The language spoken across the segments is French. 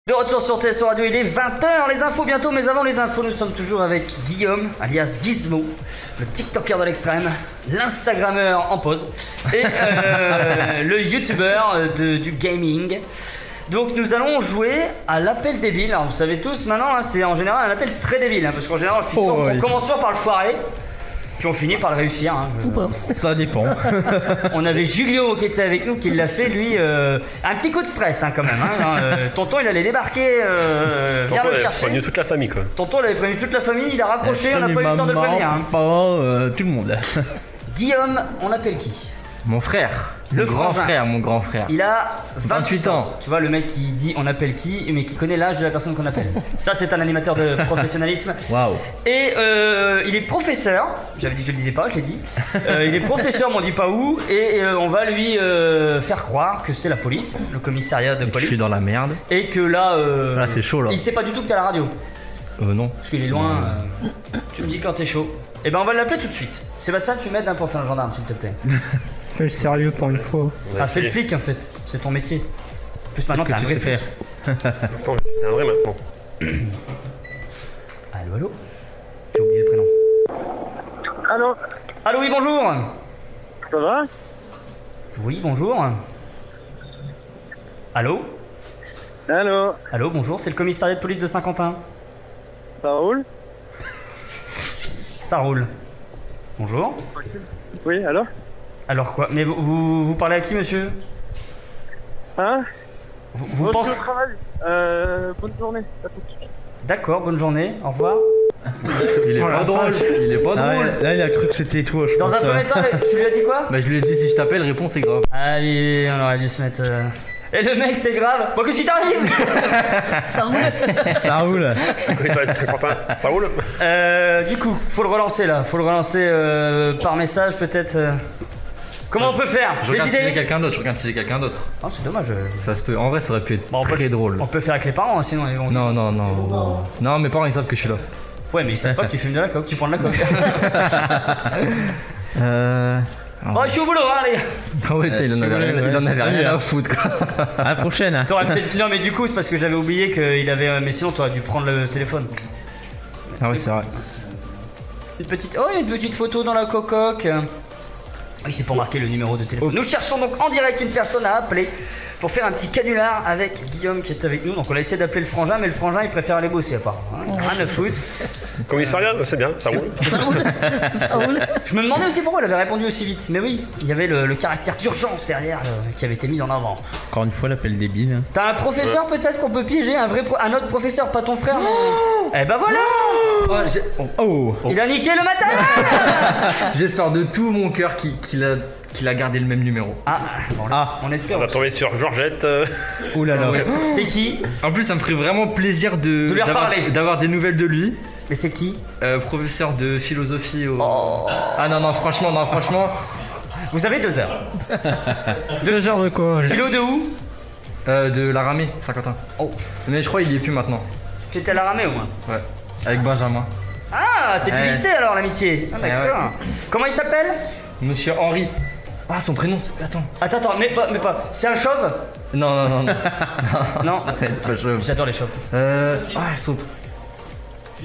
De retour sur TSO Radio, il est 20h, les infos bientôt, mais avant les infos, nous sommes toujours avec Guillaume, alias Gizmo, le TikToker de l'extrême, l'Instagrammeur en pause, et le YouTuber du gaming. Donc nous allons jouer à l'appel débile. Alors vous savez tous maintenant, hein, c'est en général un appel très débile, hein, parce qu'en général on commence toujours par le foirer, puis on finit par le réussir. Hein, Ça dépend. On avait Julio qui était avec nous, qui l'a fait lui. Un petit coup de stress hein, quand même. Tonton il allait débarquer, viens le chercher. Prévenu toute la famille quoi. Tonton il avait prévenu toute la famille, il a raccroché, on n'a pas eu le temps de le prévenir. Hein. Papa, tout le monde. Guillaume, on appelle qui? Mon frère. Le grand frangin. frère, mon grand frère. Il a 28 ans. ans. Tu vois le mec qui dit on appelle qui, mais qui connaît l'âge de la personne qu'on appelle. Ça c'est un animateur de professionnalisme. Waouh. Et il est professeur, j'avais dit que je le disais pas, je l'ai dit. Il est professeur, mais on dit pas où, et on va lui faire croire que c'est la police, le commissariat de police. Je suis dans la merde. Et que là, Là c'est chaud là. il sait pas du tout que t'es à la radio. Non. Parce qu'il est loin. Tu me dis quand t'es chaud. Et ben on va l'appeler tout de suite. Sébastien, tu m'aides hein, pour faire un gendarme s'il te plaît. Fais le sérieux pour une fois. Ah, fais le flic en fait, c'est ton métier. En plus maintenant t'es un vrai flic. Bon, c'est un vrai maintenant. Allô, allô. J'ai oublié le prénom. Allô, Allô, oui, bonjour. ça va? Oui, bonjour. Allô. Allô, Allô, bonjour, c'est le commissariat de police de Saint-Quentin. ça roule? Ça roule. Bonjour. Oui, allô? Alors quoi? Mais vous parlez à qui, monsieur? Hein? Vous Bonne pensez... au travail. Bonne journée. À tous. D'accord, bonne journée, au revoir. Il est Oh la pas drôle. vache. Il est pas Ah drôle. ouais, là, il a cru que c'était toi, je Dans pense. un premier temps, tu lui as dit quoi? Bah je lui ai dit si je t'appelle, réponds c'est grave. Ah oui, on aurait dû se mettre... Et le mec, c'est grave. Bon, qu'est-ce qui t'arrive? Ça roule. Oui, ça va être Saint-Quentin. Ça roule? Du coup, faut le relancer là. Faut le relancer par message peut-être. Comment on peut faire? Je Des regarde si j'ai idées? quelqu'un d'autre, je regarde si j'ai quelqu'un d'autre. Oh, c'est dommage. Ça se peut. En vrai ça aurait pu être Bon, on peut très le- drôle. On peut faire avec les parents, hein, sinon ils vont. Non, non, non. Non, mes parents ils savent que je suis là. Ouais, mais ils savent pas que tu fumes de la coke, tu prends de la coke. Bon, je suis au boulot, hein, les gars. Ah ouais, il en avait rien à foutre quoi. À la prochaine. Hein. T'aurais peut-être. Non, mais du coup, c'est parce que j'avais oublié qu'il avait. Mais sinon, t'aurais dû prendre le téléphone. Ah ouais c'est vrai. Une petite. Oh, il y a une petite photo dans la cocoque. Oui, c'est pour marquer le numéro de téléphone. Nous cherchons donc en direct une personne à appeler pour faire un petit canular avec Guillaume qui est avec nous. Donc on a essayé d'appeler le frangin, mais le frangin il préfère aller bosser apparemment. Hein. Rien à foutre. Commissariat, c'est bien, ça roule. Je me demandais aussi pourquoi elle avait répondu aussi vite. Mais oui, il y avait le caractère d'urgence derrière qui avait été mis en avant. Encore une fois, l'appel débile. Hein. T'as un professeur peut-être qu'on peut piéger, un autre professeur, pas ton frère. Mais... Eh ben voilà. Oh. Il a niqué le matériel. J'espère de tout mon cœur qu'il a gardé le même numéro. Ah, bon, on espère. On va tomber sur Georgette. Ouh là là. C'est qui? En plus, ça me ferait vraiment plaisir De lui reparler. d'avoir des nouvelles de lui. Mais c'est qui? Professeur de philosophie au... Oh. Ah non, franchement. Vous avez 2 heures. 2 heures de quoi? Philo de où? De la ramée, Saint-Quentin. Oh. Mais je crois qu'il y est plus maintenant. Tu étais à la ramée au moins. Ouais. Avec Benjamin. Ah, c'est du Ouais. lycée alors l'amitié. Ah, d'accord. Comment il s'appelle? Monsieur Henri. Ah, son prénom, c'est... Attends. Attends, mais pas. C'est un chauve? Non. Non. Pas chauve. J'adore les chauves. Ah, son...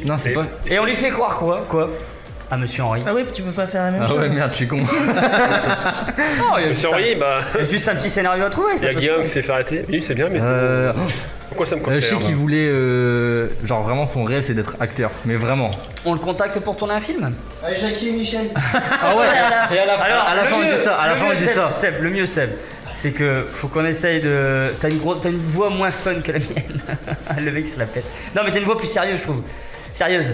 Non, c'est pas... Et on lui fait croire quoi? Ah, monsieur Henri. Ah oui, tu peux pas faire la même Ah chose. ouais, merde, je suis con. Oh, il y a juste Monsieur Henri, bah. il y a juste un petit scénario à trouver. Il y a Guillaume qui s'est fait arrêter. Oui, c'est bien, mais. Pourquoi ça me Je sais concerne qu'il voulait... genre, vraiment, son rêve, c'est d'être acteur. Mais vraiment. On le contacte pour tourner un film? Jackie et Michel. Ah ouais. Et à la fin, on dit ça. À la fin, on dit ça. Seb, le mieux, Seb, c'est que faut qu'on essaye de. T'as une voix moins fun que la mienne. Le mec se la pète. Non, mais t'as une voix plus sérieuse, je trouve. Sérieuse.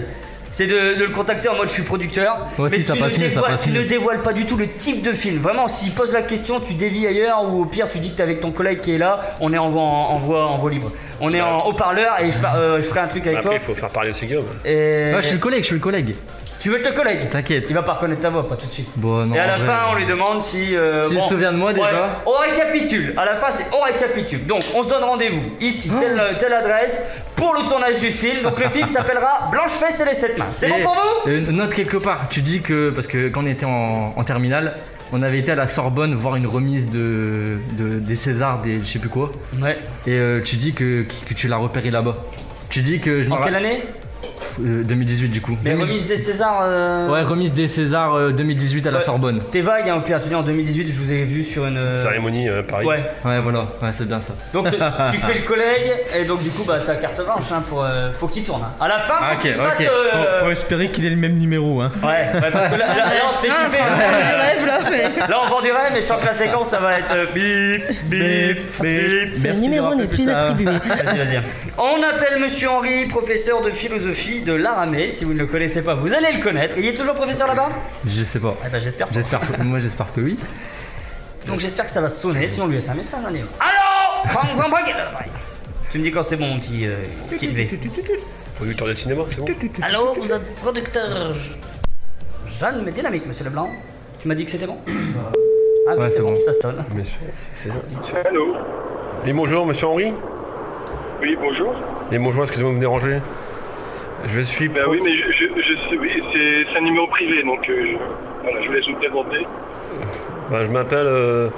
C'est de le contacter en mode je suis producteur. Ouais, mais si, ça tu, passe ne mieux, ça dévoiles, passe tu ne mieux. dévoiles pas du tout le type de film. Vraiment, s'il pose la question, tu dévis ailleurs ou au pire, tu dis que t'es avec ton collègue qui est là. On est en voix libre. On est en haut-parleur et je ferai un truc avec Après, toi. il faut faire parler aussi Guillaume. Et... Ouais, je suis le collègue. Tu veux être le collègue? T'inquiète. Il va pas reconnaître ta voix, pas tout de suite. Bon, non. Et à la en vrai, fin, on lui demande si. S'il se souvient de moi, déjà. On récapitule. À la fin, c'est on récapitule. Donc, on se donne rendez-vous ici, telle adresse, pour le tournage du film. Donc, le film s'appellera Blanche-Fesse et les 7 mains. C'est bon pour vous? Note quelque part, tu dis que, parce que quand on était en terminale, On avait été à la Sorbonne voir une remise des Césars, des je sais plus quoi. Ouais. Et tu dis que tu l'as repéré là-bas. Tu dis que je me En quelle année 2018 du coup. Mais remise des Césars. Ouais, remise des Césars 2018 à la Sorbonne. T'es vague, hein, au pire, tu dis en 2018, je vous ai vu sur une. Cérémonie Paris. Ouais. Ouais, voilà, ouais, c'est bien ça. Donc tu fais le collègue, et donc du coup, bah t'as carte blanche hein, pour. Faut qu'il tourne. Hein. À la fin, faut qu'il se fasse. Faut espérer qu'il ait le même numéro, hein. Ouais, parce que là on se fait kiffer. Là, on vend du rêve, mais je sens que la séquence, ça va être bip, bip, bip. Ce numéro n'est plus attribué. Vas-y. On appelle Monsieur Henri, professeur de philosophie de l'Aramée. Si vous ne le connaissez pas, vous allez le connaître. Il est toujours professeur là-bas? Je sais pas. Eh ben, j'espère. Moi j'espère que oui. Donc j'espère que ça va sonner, sinon on lui laisse un message. Allô, tu me dis quand c'est bon, mon petit V. Producteur de cinéma, c'est bon. Allô, vous êtes producteur Jeanne, mais dynamique, monsieur Leblanc. Tu m'as dit que c'était bon? Ah ouais, c'est bon, ça sonne. Allô. Et bonjour, monsieur Henri. Oui, bonjour. Et bonjour, excusez-moi de vous déranger. Je suis. Ben oui, mais c'est un numéro privé, donc voilà, je vous laisse vous présenter. Ben, je m'appelle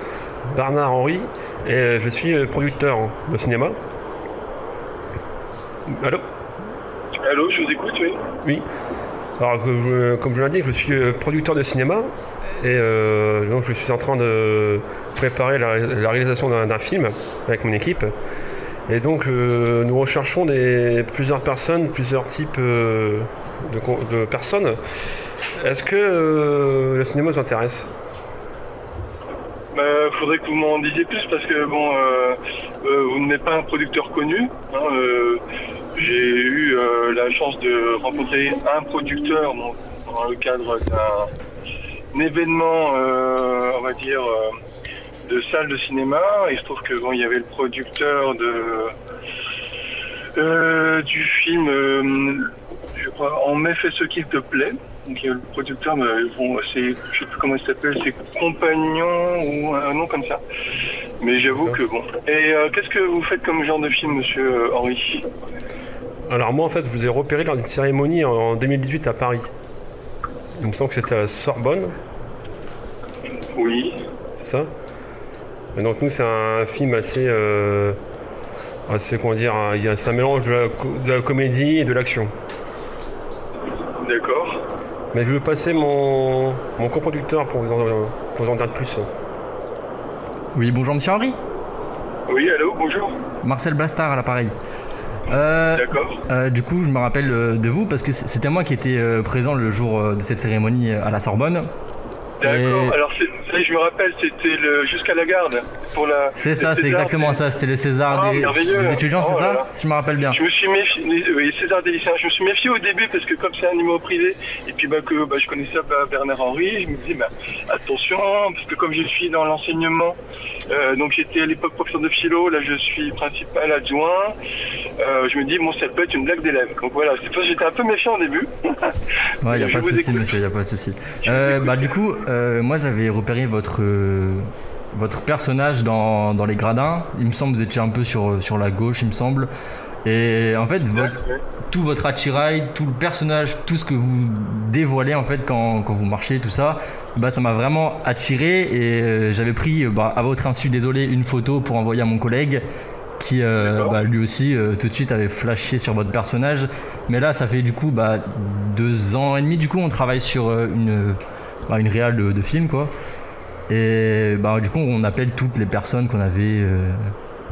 Bernard Henry et je suis producteur de cinéma. Allô? Allô, je vous écoute, oui. Oui. Alors, comme je l'indique, je suis producteur de cinéma et donc je suis en train de préparer la réalisation d'un film avec mon équipe. Et donc nous recherchons plusieurs personnes, plusieurs types de personnes. Est-ce que le cinéma vous intéresse? Faudrait que vous m'en disiez plus parce que bon, vous n'êtes pas un producteur connu. Hein, j'ai eu la chance de rencontrer un producteur dans le cadre d'un événement, on va dire, de salle de cinéma. Il se trouve que bon, il y avait le producteur du film, je crois, En mai fais ce qu'il te plaît. Donc le producteur, bon, c'est, je sais plus comment il s'appelle, c'est Compagnon ou un nom comme ça. Mais j'avoue que bon. Et qu'est-ce que vous faites comme genre de film, monsieur Henri? Alors moi en fait, je vous ai repéré lors d'une cérémonie en 2018 à Paris. Il me semble que c'était à la Sorbonne. Oui. C'est ça? Et donc nous c'est un film assez comment dire, c'est un mélange de la comédie et de l'action. D'accord. Mais je vais passer mon coproducteur pour vous en dire plus. Oui, bonjour monsieur Henri. Oui, allô, bonjour. Marcel Blastard à l'appareil. D'accord. Du coup, je me rappelle de vous parce que c'était moi qui étais présent le jour de cette cérémonie à la Sorbonne. D'accord, alors je me rappelle, c'était jusqu'à la garde pour la. C'est ça, c'est exactement ça, c'était le César des étudiants, c'est ça? Si je me rappelle bien. Je me suis méfié, oui, César des lycéens, je me suis méfié au début parce que comme c'est un numéro privé, et puis que je connaissais Bernard Henry, je me dis attention, parce que comme je suis dans l'enseignement, donc j'étais à l'époque professeur de philo, là je suis principal adjoint, je me dis bon ça peut être une blague d'élève. Donc voilà, c'est pour ça que j'étais un peu méfiant au début. Ouais, y a pas de souci monsieur, y a pas de souci. Du coup, moi j'avais repéré votre personnage dans les gradins. Il me semble que vous étiez un peu sur la gauche, il me semble. Et en fait, tout votre attirail, tout le personnage, tout ce que vous dévoilez en fait quand vous marchez, tout ça, ça m'a vraiment attiré et j'avais pris à votre insu, désolé, une photo pour envoyer à mon collègue qui lui aussi tout de suite avait flashé sur votre personnage. Mais là, ça fait du coup 2 ans et demi. Du coup, on travaille sur une réal de film quoi. Et du coup, on appelle toutes les personnes qu'on avait.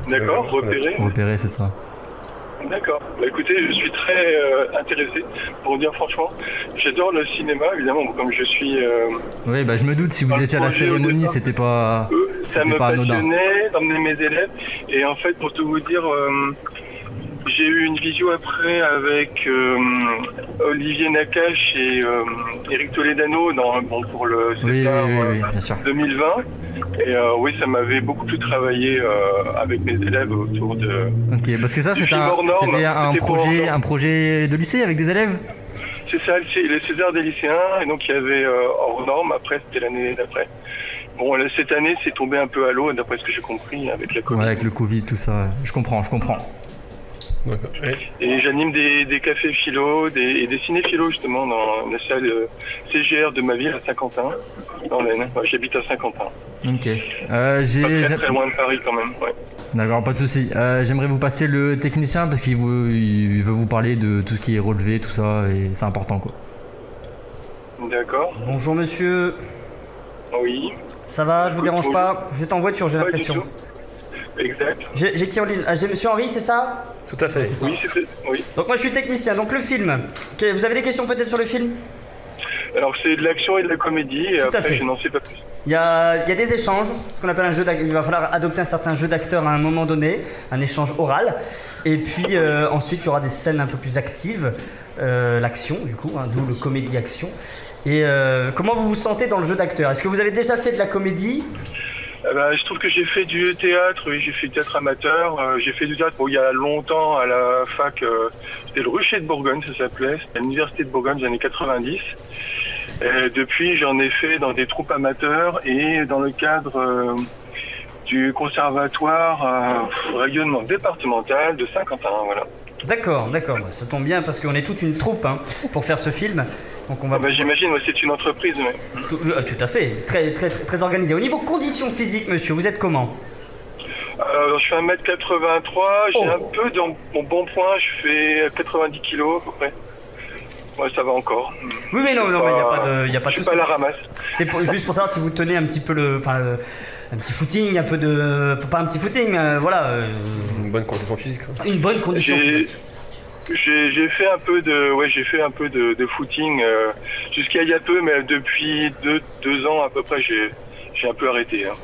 D'accord, repérées, c'est ça. D'accord. Écoutez, je suis très intéressé, pour vous dire franchement. J'adore le cinéma, évidemment, comme je suis... Oui, je me doute, si vous étiez à la cérémonie, c'était pas ça me anodin. passionnait d'emmener mes élèves. Et en fait, pour tout vous dire, j'ai eu une visio après avec Olivier Nakache et Eric Toledano pour le César bien sûr. 2020. Et oui, ça m'avait beaucoup plus travaillé avec mes élèves autour de... Ok, parce que ça, c'était un projet de lycée avec des élèves? C'est ça, les Césars des lycéens, et donc il y avait hors norme, après c'était l'année d'après. Bon, là, cette année, c'est tombé un peu à l'eau, d'après ce que j'ai compris, avec la Covid. Ouais, avec le Covid, tout ça, je comprends. D'accord. Et j'anime des cafés philo et des ciné-philo justement dans la salle CGR de ma ville à Saint-Quentin, dans l'Aisne. Ouais, j'habite à Saint-Quentin. Ok. Pas très loin de Paris quand même. Ouais. D'accord, pas de souci. J'aimerais vous passer le technicien parce qu'il veut vous parler de tout ce qui est relevé, tout ça, et c'est important quoi. D'accord. Bonjour monsieur. Oui. Ça va, je vous dérange pas? Vous êtes en voiture, j'ai l'impression. Exact. J'ai qui en ligne? J'ai monsieur Henri, c'est ça? Tout à fait. Ouais, c'est ça. Oui, c'est fait. Oui. Donc moi je suis technicien, donc le film. Vous avez des questions peut-être sur le film? Alors c'est de l'action et de la comédie, et Tout à après fait. je n'en sais pas plus. Il y a des échanges, ce qu'on appelle un jeu d'acteur. Il va falloir adopter un certain jeu d'acteur à un moment donné, un échange oral. Et puis ensuite il y aura des scènes un peu plus actives, l'action du coup, d'où le comédie-action. Et comment vous vous sentez dans le jeu d'acteur? Est-ce que vous avez déjà fait de la comédie? Je trouve que j'ai fait du théâtre, oui, j'ai fait du théâtre amateur, j'ai fait du théâtre il y a longtemps à la fac, c'était le Rucher de Bourgogne, ça s'appelait, c'était à l'université de Bourgogne des années 90. Et depuis, j'en ai fait dans des troupes amateurs et dans le cadre du conservatoire rayonnement départemental de Saint-Quentin, voilà. D'accord, d'accord, ça tombe bien parce qu'on est toute une troupe pour faire ce film. Donc on va j'imagine, c'est une entreprise. Mais... Tout à fait, très organisé. Au niveau conditions physiques, monsieur, vous êtes comment? Je fais 1m83, j'ai un peu dans mon bon point, je fais 90 kg à peu près. Ouais, ça va encore. Oui, mais non, il n'y a pas de je suis pas à la ramasse. C'est juste pour savoir si vous tenez un petit peu un petit footing, un peu de... Pas un petit footing, voilà. Une bonne condition physique. Une bonne condition physique. J'ai fait un peu de footing jusqu'à il y a peu, mais depuis deux ans à peu près, j'ai un peu arrêté. Hein.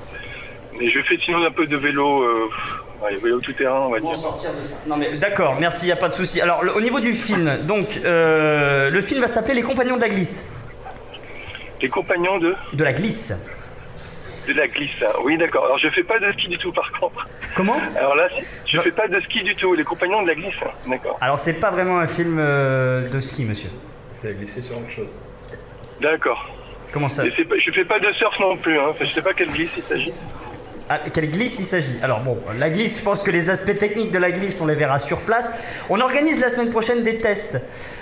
Mais je fais sinon un peu de vélo, vélo tout terrain, on va dire. Sortir de ça. Non mais d'accord, merci, il n'y a pas de souci. Alors au niveau du film, donc le film va s'appeler Les Compagnons de la Glisse. Les Compagnons de la Glisse. De la glisse, oui d'accord. Alors je fais pas de ski du tout par contre. Comment? Alors là, je fais pas de ski du tout, Les Compagnons de la Glisse, d'accord. Alors c'est pas vraiment un film de ski, monsieur. C'est glissé sur autre chose. D'accord. Comment ça? Je fais pas de surf non plus, je sais pas quelle glisse il s'agit. Ah, quelle glisse il s'agit? Alors bon, la glisse, je pense que les aspects techniques de la glisse, on les verra sur place. On organise la semaine prochaine des tests.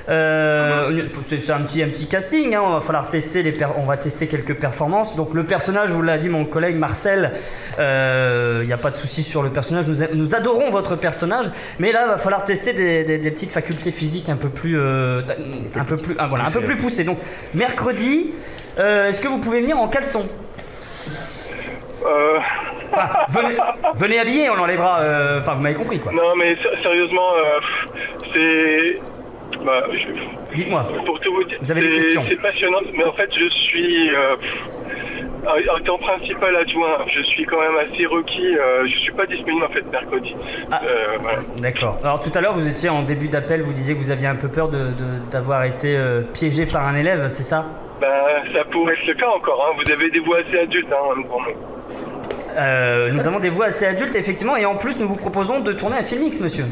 C'est un petit casting, on va falloir tester on va tester quelques performances. Donc le personnage, vous l'a dit mon collègue Marcel, il n'y a pas de souci sur le personnage. Nous adorons votre personnage, mais là, il va falloir tester des petites facultés physiques un peu plus poussées. Donc mercredi, est-ce que vous pouvez venir en caleçon? Venez habillé, on enlèvera. Enfin, vous m'avez compris quoi. Non, mais sérieusement, c'est. Dites-moi. Pour tout vous dire, vous avez des questions? C'est passionnant, mais en fait, je suis. Étant principal adjoint, je suis quand même assez requis. Je suis pas disponible en fait mercredi. Voilà. D'accord. Alors tout à l'heure, vous étiez en début d'appel, vous disiez que vous aviez un peu peur d'avoir été piégé par un élève, c'est ça? Ça pourrait être le cas encore. Vous avez des voix assez adultes, pour nous. Nous avons des voix assez adultes, effectivement, et en plus, nous vous proposons de tourner un film X, monsieur.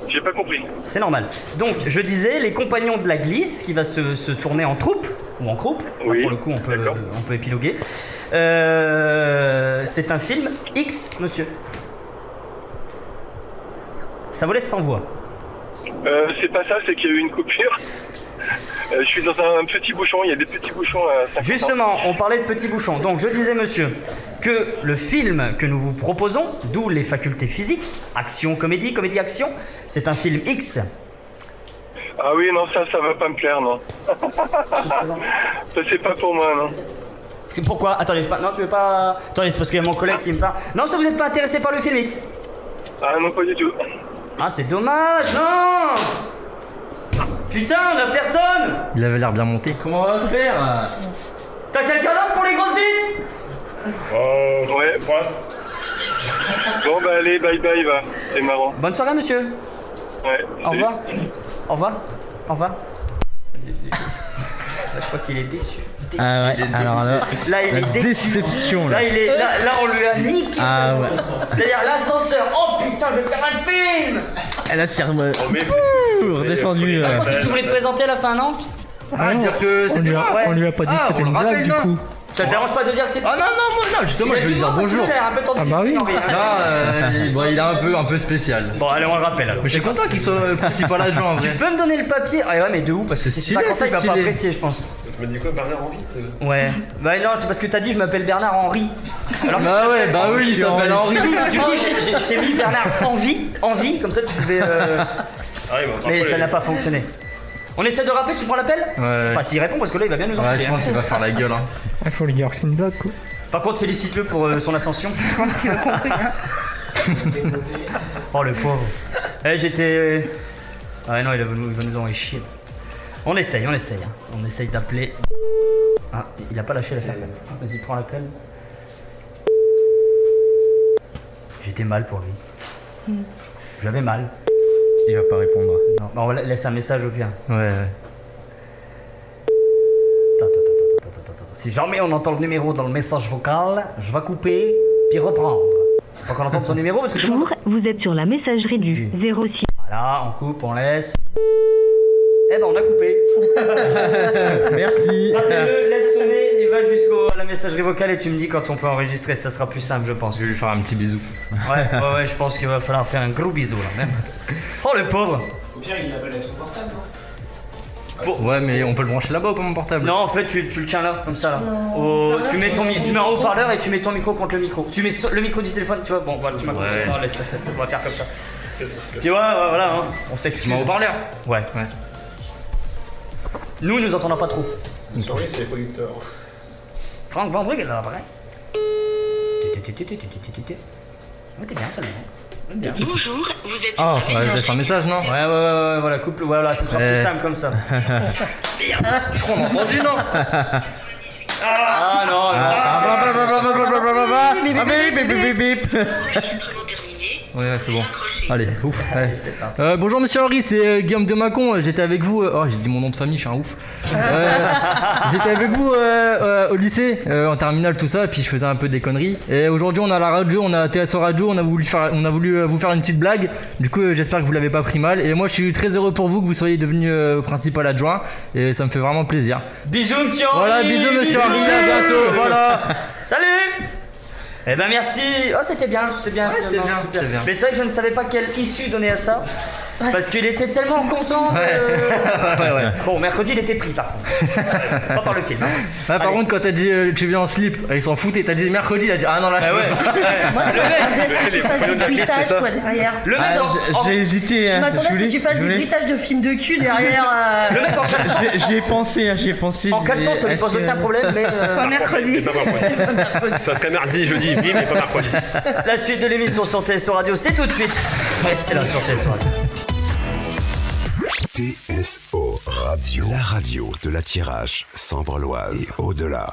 J'ai pas compris. C'est normal. Donc, je disais, Les Compagnons de la Glisse, qui va se tourner en troupe, ou en groupe. Oui. Pour le coup, on peut épiloguer. C'est un film X, monsieur. Ça vous laisse sans voix. C'est pas ça, c'est qu'il y a eu une coupure. Je suis dans un petit bouchon, il y a des petits bouchons à 50 Justement, on parlait de petits bouchons. Donc je disais, monsieur, que le film que nous vous proposons, d'où les facultés physiques, action, comédie, comédie-action, c'est un film X. Ah oui, non, ça va pas me plaire, non. Ça, c'est pas pour moi, non. Pourquoi? Attendez, non, tu veux pas... Attendez, c'est parce qu'il y a mon collègue qui me parle. Non, ça vous n'êtes pas intéressé par le film X? Ah non, pas du tout. Ah, c'est dommage, non. Putain, on a personne. Il avait l'air bien monté. Comment on va faire? T'as quelqu'un d'autre pour les grosses bites? Ouais. Bon bah allez, bye bye, va. C'est marrant. Bonne soirée, monsieur. Ouais. Au revoir. Au revoir. Au revoir. Je crois qu'il est déçu. Ah ouais, alors là, Là, il est déçu. déception là. Là, on lui a niqué. Ah ouais. C'est-à-dire l'ascenseur. Oh putain, je vais faire un film. Elle a redescendu. Je pense que tu voulais te présenter à la fin, non? Dire que On lui a pas dit que c'était une blague du coup. Ça te dérange pas de dire que c'est. Ah non, justement, je vais lui dire bonjour. Il a un peu tendu. Ah bah oui. Non, il est un peu spécial. Bon, allez, on le rappelle alors. Mais je suis content qu'il soit principal adjoint en Tu vrai. peux me donner le papier? Ah ouais, mais de où? Parce que c'est stylé, pas comme ça, il va c'est pas stylé. apprécier, je pense. Tu m'as dit quoi, Bernard Henry? Ouais. Bah non, parce que t'as dit je m'appelle Bernard Henry. Alors, Bah ouais, bah oui, il s'appelle Henri. du coup, je t'ai mis Bernard Envie, comme ça tu pouvais. Mais ça n'a pas fonctionné. On essaie de rappeler, tu prends l'appel? Ouais. Enfin, s'il répond, parce que là il va bien nous Ouais, envoyer. je pense qu'il va faire la gueule. Hein. Il faut lui dire que c'est une blague quoi. Par contre, félicite-le pour son ascension. Oh le pauvre. Eh, j'étais. Ah ouais, non, il va nous envoyer chier. On essaye. Hein. On essaye d'appeler. Ah, il a pas lâché l'affaire. Vas-y, prends l'appel. J'étais mal pour lui. J'avais mal. Il va pas répondre. Non, bah, on laisse un message au pire. Ouais. Attends. Si jamais on entend le numéro dans le message vocal, je vais couper puis reprendre. Faut qu'on entende son numéro parce que tout le monde. Bonjour, vous êtes sur la messagerie du 06. Voilà, on coupe, on laisse. Eh ben on a coupé. Merci. Rappelle-le, laisse sonner et va jusqu'à la messagerie vocale et tu me dis quand on peut enregistrer, ça sera plus simple je pense. Je vais lui faire un petit bisou. Ouais, je pense qu'il va falloir faire un gros bisou là même. Oh le pauvre. Au pire, il l'appelle avec son portable, non? Ouais, mais on peut le brancher là-bas ou pas mon portable? Non, en fait tu le tiens là, comme ça là. Tu mets un haut-parleur et tu mets ton micro contre le micro. Tu mets le micro du téléphone, tu vois, bon voilà, tu m'as compris. Ouais. Non, laisse, on va faire comme ça. Tu vois, voilà, hein. On Tu s'excuse. mets un haut-parleur? Ouais. Nous entendons pas trop. Sorry, c'est les producteurs. Franck Van Brugge, là, pareil. Ouais, t'es bien, ça, bien. Bonjour, vous êtes Ah, ouais, je laisse un message, non? Ouais, voilà, couple, voilà, ça sera plus simple comme ça. Merde, je crois qu'on m'a entendu, non? Ah non, Bip, bip. Ouais, c'est bon. Allez, ouf. Ouais. Bonjour monsieur Henri, c'est Guillaume de Mâcon. J'étais avec vous. Oh, j'ai dit mon nom de famille, je suis un ouf. J'étais avec vous au lycée, en terminale, tout ça, et puis je faisais un peu des conneries. Et aujourd'hui, on a la radio, on a TSO Radio, on a voulu vous faire une petite blague. Du coup, j'espère que vous l'avez pas pris mal. Et moi, je suis très heureux pour vous que vous soyez devenu principal adjoint. Et ça me fait vraiment plaisir. bisous, monsieur Henri. Voilà, bisous monsieur Henri, à bientôt. Voilà. Salut. Eh ben merci. Oh, c'était bien. Ouais, c'était bien. Mais c'est vrai que je ne savais pas quelle issue donner à ça. Parce qu'il était tellement content. Ouais. Bon, mercredi, il était pris par contre. Pas par le film. Hein. Ah, par contre, quand t'as dit tu viens en slip, ils s'en foutaient. T'as dit mercredi, il a dit ah non, là, je Ah peux ouais. pas. Moi, je m'attendais à ce que tu fasses des bruitages, toi, derrière. Le mec J'ai hésité. Je hein. m'attendais à ce que tu fasses des voulais- bruitages de films de cul derrière. le mec en caleçon. J'y ai pensé. En caleçon, ça lui Est-ce pose que- aucun problème, mais. Pas mercredi. Pas mercredi. Ça serait mardi, jeudi, oui, mais pas mercredi. La suite de l'émission sur TSO Radio, c'est tout de suite. Restez là sur TSO Radio. TSO Radio, la radio de la Thiérache, Sambre-Loise et au-delà.